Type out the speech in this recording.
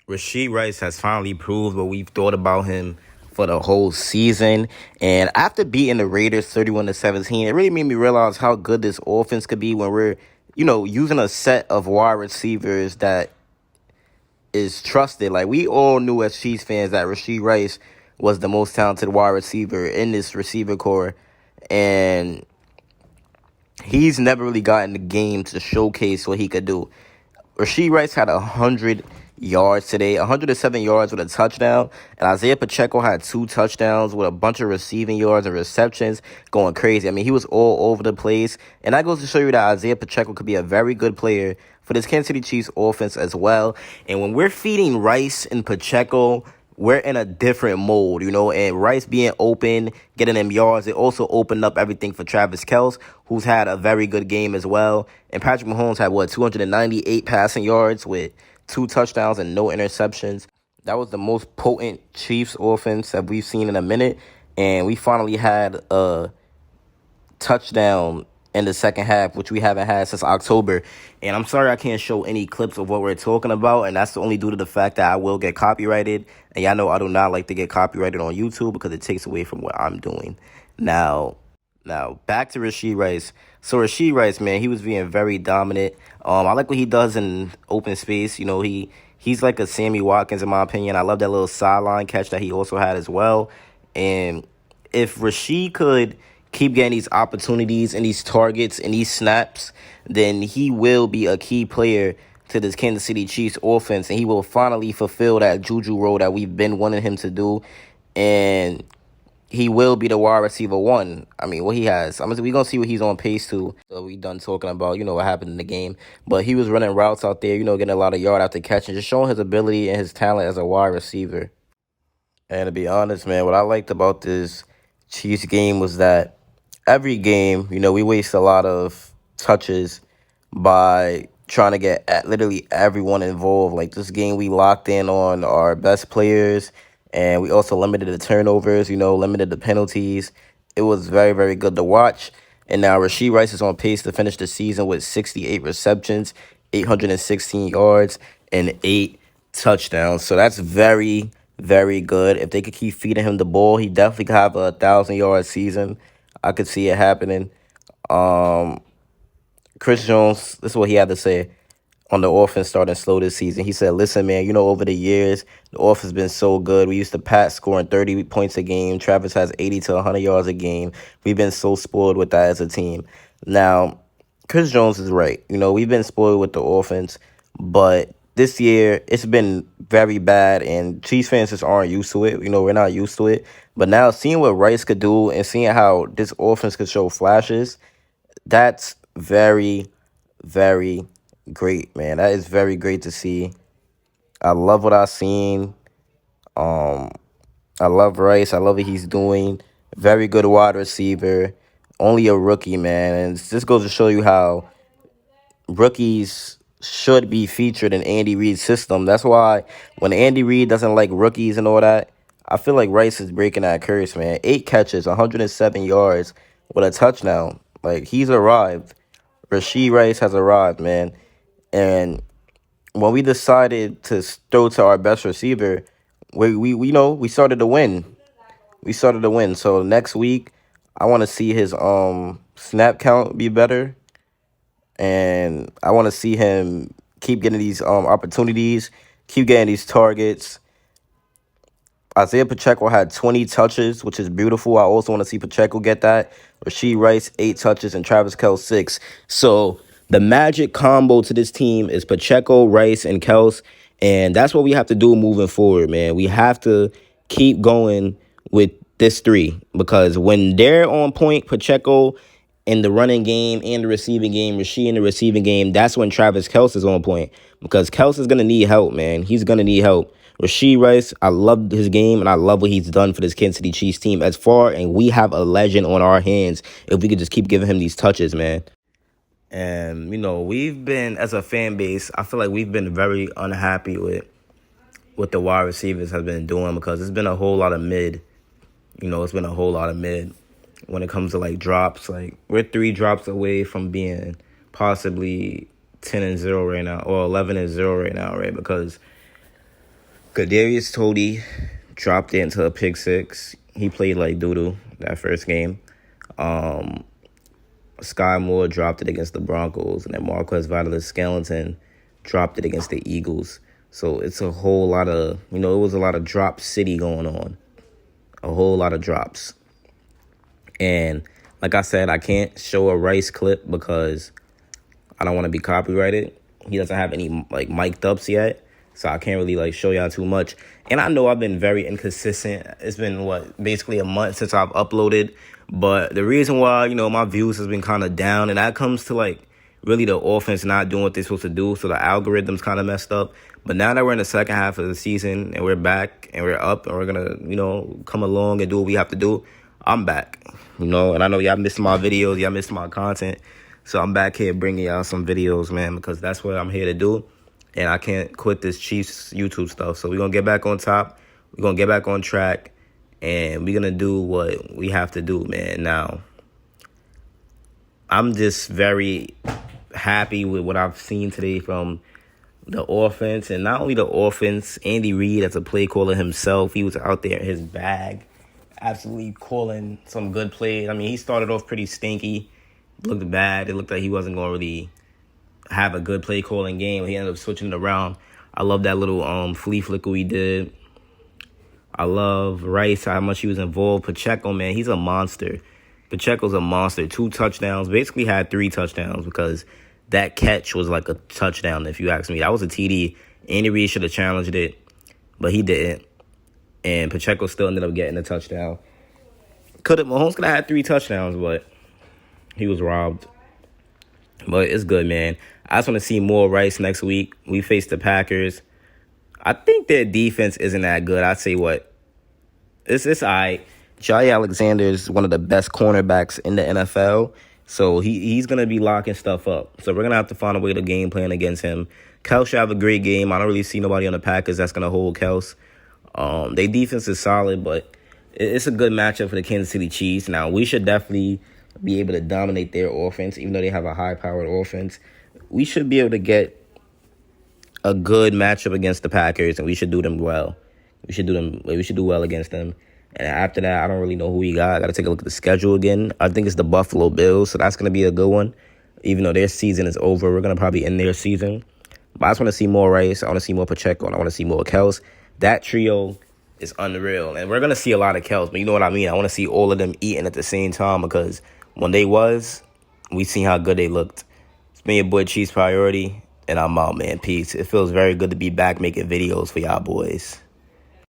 Rasheed Rice has finally proved what we've thought about him for the whole season. And after beating the Raiders 31-17, it really made me realize how good this offense could be when we're, using a set of wide receivers that is trusted. Like, we all knew as Chiefs fans that Rasheed Rice was the most talented wide receiver in this receiver core. And he's never really gotten the game to showcase what he could do. Rasheed Rice had 100 yards today, 107 yards with a touchdown, and Isaiah Pacheco had 2 touchdowns with a bunch of receiving yards and receptions, going crazy. I mean, he was all over the place, and that goes to show you that Isaiah Pacheco could be a very good player for this Kansas City Chiefs offense as well. And when we're feeding Rice and Pacheco, we're in a different mode, and Rice being open, getting them yards, it also opened up everything for Travis Kelce, who's had a very good game as well. And Patrick Mahomes had, 298 passing yards with 2 touchdowns and no interceptions. That was the most potent Chiefs offense that we've seen in a minute. And we finally had a touchdown in the second half, which we haven't had since October. And I'm sorry I can't show any clips of what we're talking about, and that's only due to the fact that I will get copyrighted. And y'all know I do not like to get copyrighted on YouTube because it takes away from what I'm doing. Now, back to Rasheed Rice. So Rasheed Rice, man, he was being very dominant. I like what he does in open space. He's like a Sammy Watkins in my opinion. I love that little sideline catch that he also had as well. And if Rasheed could keep getting these opportunities and these targets and these snaps, then he will be a key player to this Kansas City Chiefs offense, and he will finally fulfill that Juju role that we've been wanting him to do, and he will be the wide receiver one. I mean, what he has, we're going to see what he's on pace to. So we done talking about, what happened in the game. But he was running routes out there, getting a lot of yard after catch and just showing his ability and his talent as a wide receiver. And to be honest, man, what I liked about this Chiefs game was that every game, we waste a lot of touches by trying to get literally everyone involved. Like this game, we locked in on our best players, and we also limited the turnovers, limited the penalties. It was very, very good to watch. And now Rasheed Rice is on pace to finish the season with 68 receptions, 816 yards, and 8 touchdowns. So that's very, very good. If they could keep feeding him the ball, he definitely could have a 1,000-yard season. I could see it happening. Um, Chris Jones, this is what he had to say on the offense starting slow this season. He said, listen, man, over the years, the offense has been so good. We used to Pat scoring 30 points a game. Travis has 80 to 100 yards a game. We've been so spoiled with that as a team. Now, Chris Jones is right. We've been spoiled with the offense, but this year it's been very bad, and Chiefs fans just aren't used to it. We're not used to it. But now seeing what Rice could do and seeing how this offense could show flashes, that's very, very great, man. That is very great to see. I love what I've seen. Um, I love Rice. I love what he's doing. Very good wide receiver. Only a rookie, man. And this goes to show you how rookies should be featured in Andy Reid's system. That's why when Andy Reid doesn't like rookies and all that, I feel like Rice is breaking that curse, man. 8 catches, 107 yards with a touchdown. Like, he's arrived. Rasheed Rice has arrived, man. And when we decided to throw to our best receiver, we started to win. We started to win. So next week, I want to see his snap count be better, and I want to see him keep getting these opportunities, keep getting these targets. Isaiah Pacheco had 20 touches, which is beautiful. I also want to see Pacheco get that. Rasheed Rice, 8 touches, and Travis Kelce, 6. So the magic combo to this team is Pacheco, Rice, and Kelce. And that's what we have to do moving forward, man. We have to keep going with this three, because when they're on point, Pacheco in the running game and the receiving game, Rasheed in the receiving game, that's when Travis Kelce is on point, because Kelce is going to need help, man. He's going to need help. Rasheed Rice, I love his game, and I love what he's done for this Kansas City Chiefs team as far, and we have a legend on our hands if we could just keep giving him these touches, man. And, we've been, as a fan base, I feel like we've been very unhappy with what the wide receivers have been doing, because it's been a whole lot of mid. It's been a whole lot of mid when it comes to, like, drops. Like, we're 3 drops away from being possibly 10-0 right now, or 11-0 right now, right? Because Kadarius Toney dropped into a pick six. He played like doo-doo that first game. Sky Moore dropped it against the Broncos, and then Marquez Valdes-Scantling dropped it against the Eagles. So it's a whole lot of, it was a lot of drop city going on. A whole lot of drops. And like I said, I can't show a Rice clip because I don't want to be copyrighted. He doesn't have any like mic'd ups yet, so I can't really like show y'all too much. And I know I've been very inconsistent. It's been basically a month since I've uploaded. But the reason why, my views has been kind of down, and that comes to like really the offense not doing what they're supposed to do. So the algorithm's kind of messed up. But now that we're in the second half of the season and we're back and we're up and we're gonna, come along and do what we have to do, I'm back. And I know y'all missed my videos, y'all missed my content. So I'm back here bringing y'all some videos, man, because that's what I'm here to do. And I can't quit this Chiefs YouTube stuff. So we're going to get back on top. We're going to get back on track. And we're going to do what we have to do, man. Now, I'm just very happy with what I've seen today from the offense. And not only the offense, Andy Reid as a play caller himself, he was out there in his bag, absolutely calling some good plays. I mean, he started off pretty stinky. Looked bad. It looked like he wasn't going to really have a good play calling game. He ended up switching it around. I love that little flea flicker he did. I love Rice, how much he was involved. Pacheco, man, he's a monster. Pacheco's a monster. 2 touchdowns. Basically had 3 touchdowns because that catch was like a touchdown, if you ask me. That was a TD. Andy Reid should have challenged it, but he didn't. And Pacheco still ended up getting a touchdown. Mahomes could have had 3 touchdowns, but he was robbed. But it's good, man. I just want to see more Rice next week. We face the Packers. I think their defense isn't that good. I say what? It's all right. Jai Alexander is one of the best cornerbacks in the NFL. So he's going to be locking stuff up. So we're going to have to find a way to game plan against him. Kels should have a great game. I don't really see nobody on the Packers that's going to hold Kels. Their defense is solid, but it's a good matchup for the Kansas City Chiefs. Now, we should definitely be able to dominate their offense, even though they have a high-powered offense. We should be able to get a good matchup against the Packers, and we should do them well. We should do well against them. And after that, I don't really know who we got. I got to take a look at the schedule again. I think it's the Buffalo Bills, so that's going to be a good one. Even though their season is over, we're going to probably end their season. But I just want to see more Rice. I want to see more Pacheco, and I want to see more Kels. That trio is unreal. And we're going to see a lot of Kels, but you know what I mean? I want to see all of them eating at the same time because when we seen how good they looked. It's been your boy Chiefs Priority, and I'm out, man. Peace. It feels very good to be back making videos for y'all boys.